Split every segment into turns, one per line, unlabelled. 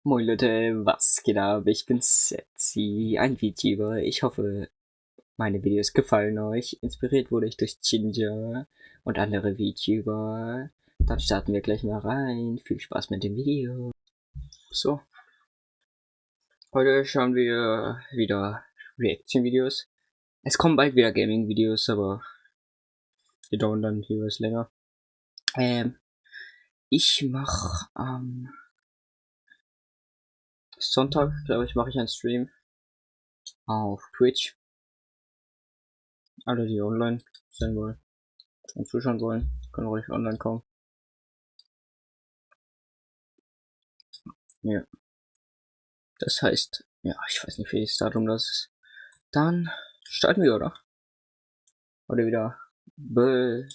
Moin Leute, was geht ab? Ich bin Setzi, ein VTuber. Ich hoffe, meine Videos gefallen euch. Inspiriert wurde ich durch Ginger und andere VTuber. Dann starten wir gleich mal rein. Viel Spaß mit dem Video. So, heute schauen wir wieder Reaction-Videos. Es kommen bald wieder Gaming-Videos, aber die dauern dann jeweils länger. Ich mache Sonntag, glaube ich, mache ich einen Stream auf Twitch. Alle, die online sein wollen und zuschauen wollen, können ruhig online kommen. Ja. Das heißt, ja, ich weiß nicht, welches Datum das ist. Dann starten wir, oder? Oder wieder Boys,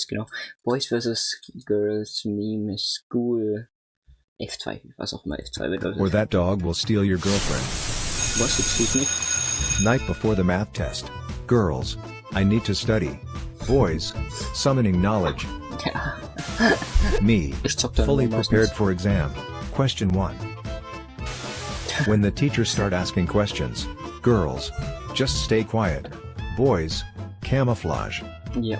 genau. Boys vs. Girls, Meme, School, F2, was auch immer F2 wird.
Or that dog will steal your girlfriend.
Was, excuse me?
Night before the math test. Girls, I need to study. Boys, summoning knowledge.
Ja.
Me,
Ich zock dann
fully
meistens.
prepared for exam. Question 1. When the teachers start asking questions. Girls, just stay quiet. Boys, camouflage.
Ja.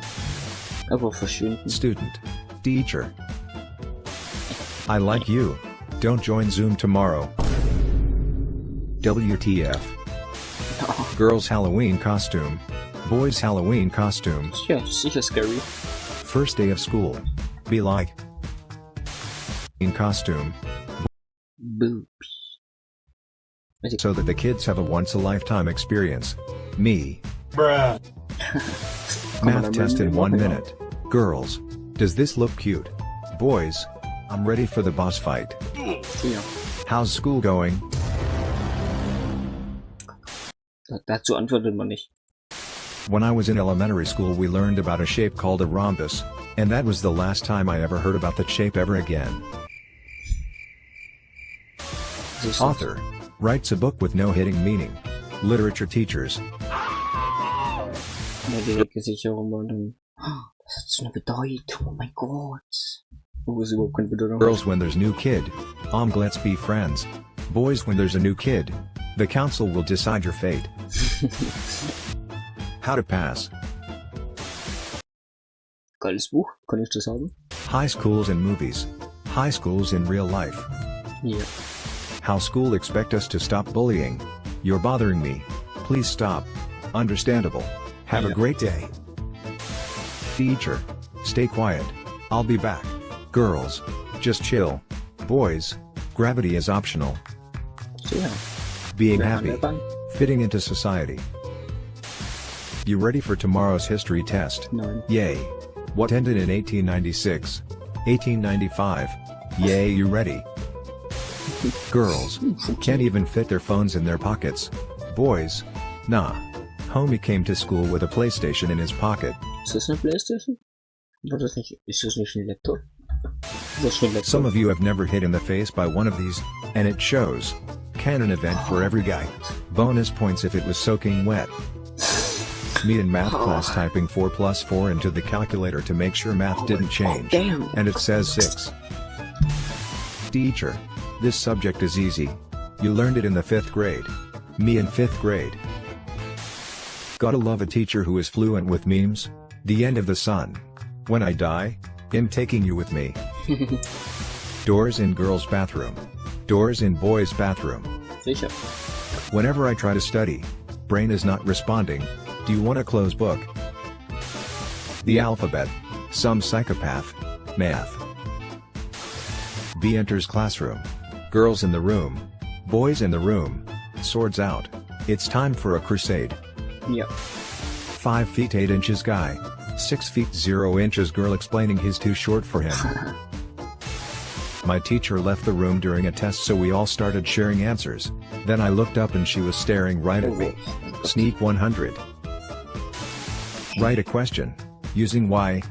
Aber verschwinden.
Student, teacher. I like you. Don't join Zoom tomorrow. WTF.
Oh,
Girls Halloween costume. Boys Halloween costume.
ja, sicher scary.
First day of school. Be like. In costume.
Boobs.
So that the kids have a once-a-lifetime experience. Me.
Kann man
Math
dann
test in
irgendwie
1
machen, ja.
minute. Girls. Does this look cute? Boys. I'm ready for the boss fight.
Ja.
How's school going?
Dazu antwortet man nicht.
When I was in elementary school we learned about a shape called a rhombus, and that was the last time I ever heard about that shape ever again.
Das ist
Author. Writes a book with no hitting meaning. Literature teachers.
eine direkte Sicherung und dann. Das hat so eine Bedeutung, oh mein Gott. Oh, ist überhaupt keine Bedeutung.
Girls when there's new kid. Let's be friends. Boys when there's a new kid. The council will decide your fate. How to pass.
Geiles Buch, kann ich das haben?
High schools and movies. High schools in real life.
Ja.
How school expect us to stop bullying. You're bothering me. Please stop. Understandable. Have a
Yeah.
great day. Teacher. Stay quiet. I'll be back. Girls. Just chill. Boys. Gravity is optional.
So, ja.
Being
Wer
happy.
hat der Bank?
Fitting into society. You ready for tomorrow's history test?
Nein.
Yay. What ended in 1896? 1895. Yay, you ready? Girls. Can't even fit their phones in their pockets. Boys. Nah. Homie came to school with a PlayStation in his pocket.
Ist das eine Playstation? War das nicht, ist das nicht ein Laptop? Das ist ein Laptop.
Some of you have never hit in the face by one of these, and it shows. Canon event for every guy. Bonus points if it was soaking wet. Me in math class typing 4 plus 4 into the calculator to make sure math didn't change.
Damn.
And it says 6. Teacher. This subject is easy. You learned it in the 5th grade. Me in 5th grade. Gotta love a teacher who is fluent with memes. The end of the sun. When I die, him taking you with me. Doors in girls' bathroom. Doors in boys' bathroom.
Sicher.
Whenever I try to study, brain is not responding. Do you want a closed book? The alphabet. Some psychopath. Math. B enters classroom. Girls in the room. Boys in the room. Swords out. It's time for a crusade.
Ja.
5 feet 8 inches guy. 6 feet 0 inches girl explaining he's too short for him. My teacher left the room during a test so we all started sharing answers. Then I looked up and she was staring right at me. Sneak 100. Write a question. Using why.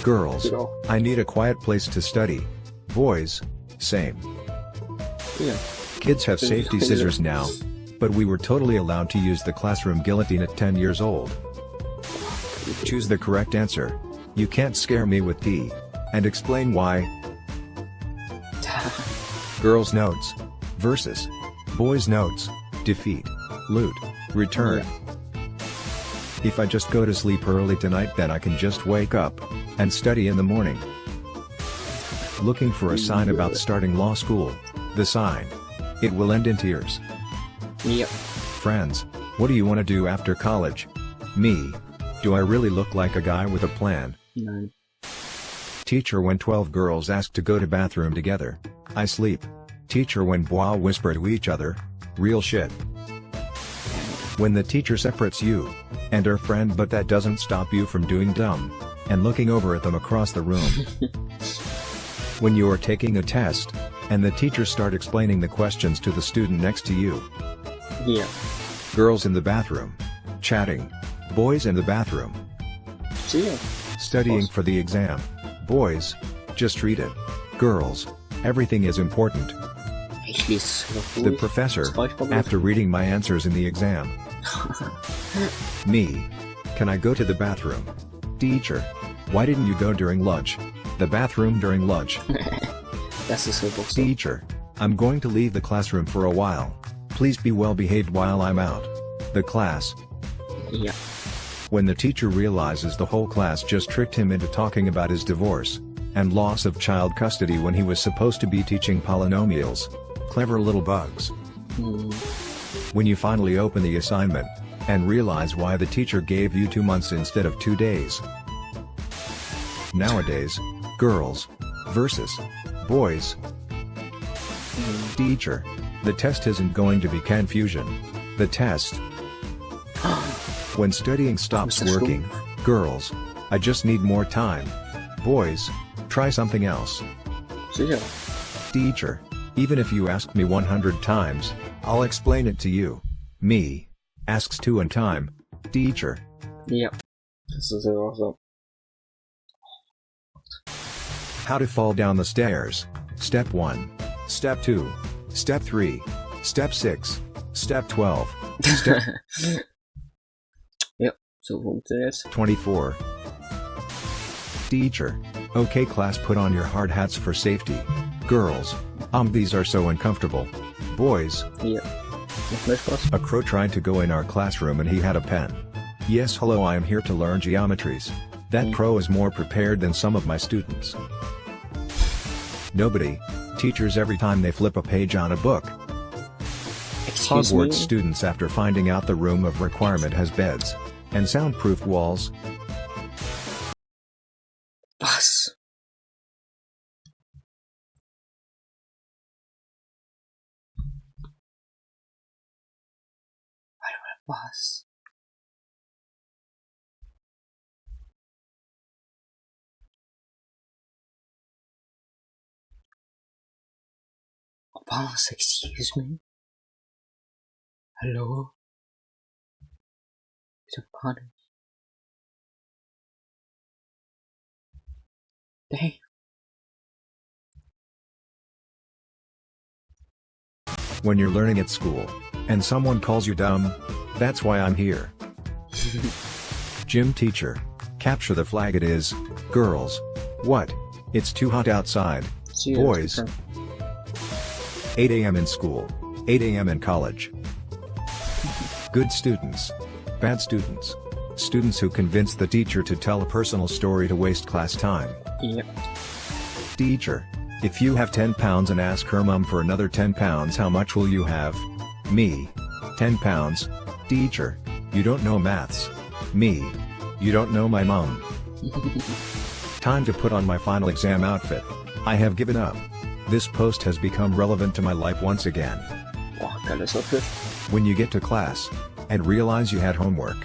Girls.
Genau.
I need a quiet place to study. Boys. Same.
Ja.
Kids have safety scissors now. But we were totally allowed to use the classroom guillotine at 10 years old. Choose the correct answer. You can't scare me with D. And explain why. Girls' notes. Versus. Boys' notes. Defeat. Loot. Return. If I just go to sleep early tonight, then I can just wake up and study in the morning. Looking for a sign about starting law school. The sign. It will end in tears.
Yep.
Friends, what do you want to do after college? Me. Do I really look like a guy with a plan?
No.
Teacher, when 12 girls ask to go to bathroom together, I sleep. Teacher, when boys whisper to each other. Real shit. When the teacher separates you and her friend, but that doesn't stop you from doing dumb and looking over at them across the room. When you are taking a test and the teacher start explaining the questions to the student next to you.
Yeah.
Girls in the bathroom. Chatting. Boys in the bathroom.
Yeah.
Studying for the exam. Boys. Just read it. Girls. Everything is important.
Ich lese noch
The
durch.
professor,
Das reicht doch
after reading my answers in the exam. Me. Can I go to the bathroom? Teacher. Why didn't you go during lunch? The bathroom during lunch.
Das ist einfach so.
Teacher. I'm going to leave the classroom for a while. Please be well behaved while I'm out. The class.
Ja.
When the teacher realizes the whole class just tricked him into talking about his divorce and loss of child custody when he was supposed to be teaching polynomials. Clever little bugs. When you finally open the assignment and realize why the teacher gave you 2 months instead of 2 days. Nowadays, girls versus boys. Teacher. The test isn't going to be confusion. The test. When studying stops working. Girls. I just need more time. Boys. Try something else.
Sicher.
Teacher. Even if you ask me 100 times, I'll explain it to you. Me. Asks 2 in time. Teacher.
Ja. Das ist ja auch so.
How to fall down the stairs. Step 1. Step 2. Step 3. Step 6. Step 12. Step
Ja, so funktioniert's.
24. Teacher. Okay class, put on your hard hats for safety. Girls. These are so uncomfortable. Boys.
Ja. Macht mehr Spaß.
A crow tried to go in our classroom and he had a pen. Yes, hello, I am here to learn geometries. That crow is more prepared than some of my students. Nobody. Teachers every time they flip a page on a book.
Excuse
Hogwarts
me?
students after finding out the room of requirement has beds and soundproof walls.
Was? Was? Was? Excuse me? Hallo? Ich hab gar nicht. Dang.
When you're learning at school and someone calls you dumb, that's why I'm here. Gym teacher. Capture the flag, it is. Girls. What? It's too hot outside.
See you
Boys.
later.
8 a.m. in school. 8 a.m. in college. Good students. Bad students. Students who convince the teacher to tell a personal story to waste class time.
Ja.
Teacher. If you have 10 pounds and ask her mum for another 10 pounds, how much will you have? Me. 10 pounds. Teacher. You don't know maths. Me. You don't know my mum. Time to put on my final exam outfit. I have given up. This post has become relevant to my life once again.
Boah, geiles Outfit.
When you get to class and realize you had homework.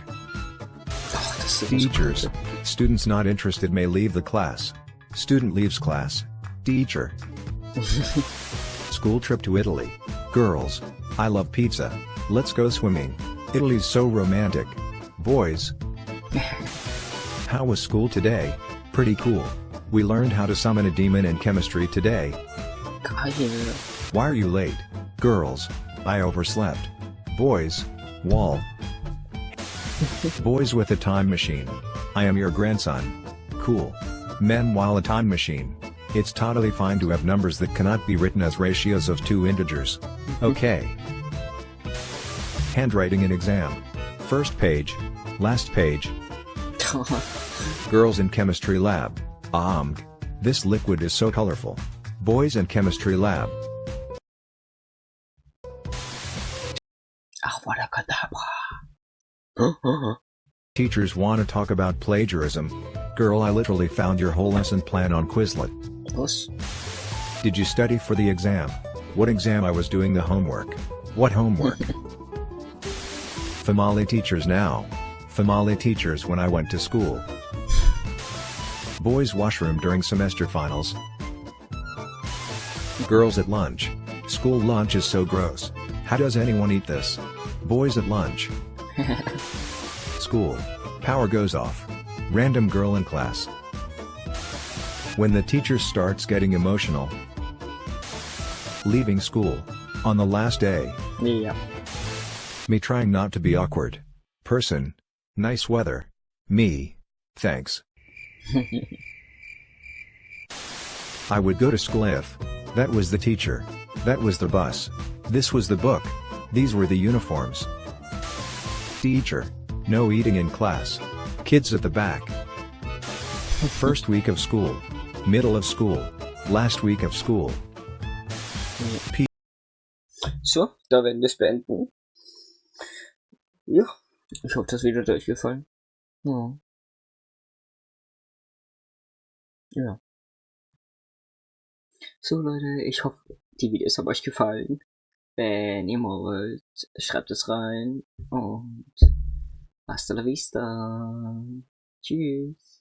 Ach, das ist
Teachers. Students not interested may leave the class. Student leaves class. Teacher. School trip to Italy. Girls. I love pizza. Let's go swimming. Italy's so romantic. Boys. How was school today? Pretty cool. We learned how to summon a demon in chemistry today.
Geil.
Why are you late? Girls. I overslept. Boys. Wall. Boys with a time machine. I am your grandson. Cool. Men while a time machine. It's totally fine to have numbers that cannot be written as ratios of two integers. Okay. Handwriting in exam. First page. Last page. Girls in chemistry lab. This liquid is so colorful. Boys in chemistry lab. Teachers want to talk about plagiarism. Girl, I literally found your whole lesson plan on Quizlet. Did you study for the exam? What exam? I was doing the homework. What homework? Family teachers now. Family teachers when I went to school. Boys' washroom during semester finals. Girls at lunch. School lunch is so gross. How does anyone eat this? Boys at lunch. School. Power goes off. Random girl in class. When the teacher starts getting emotional. Leaving school. On the last day.
Yeah.
Me trying not to be awkward. Person. Nice weather. Me. Thanks. I would go to school if. That was the teacher. That was the bus. This was the book. These were the uniforms. Teacher. No eating in class. Kids at the back. First week of school. Middle of school. Last week of school.
So, da werden wir es beenden. Ja, ich hoffe, das Video hat euch gefallen. Ja. Ja. So Leute, ich hoffe, die Videos haben euch gefallen. Wenn ihr wollt, schreibt es rein und hasta la vista. Tschüss.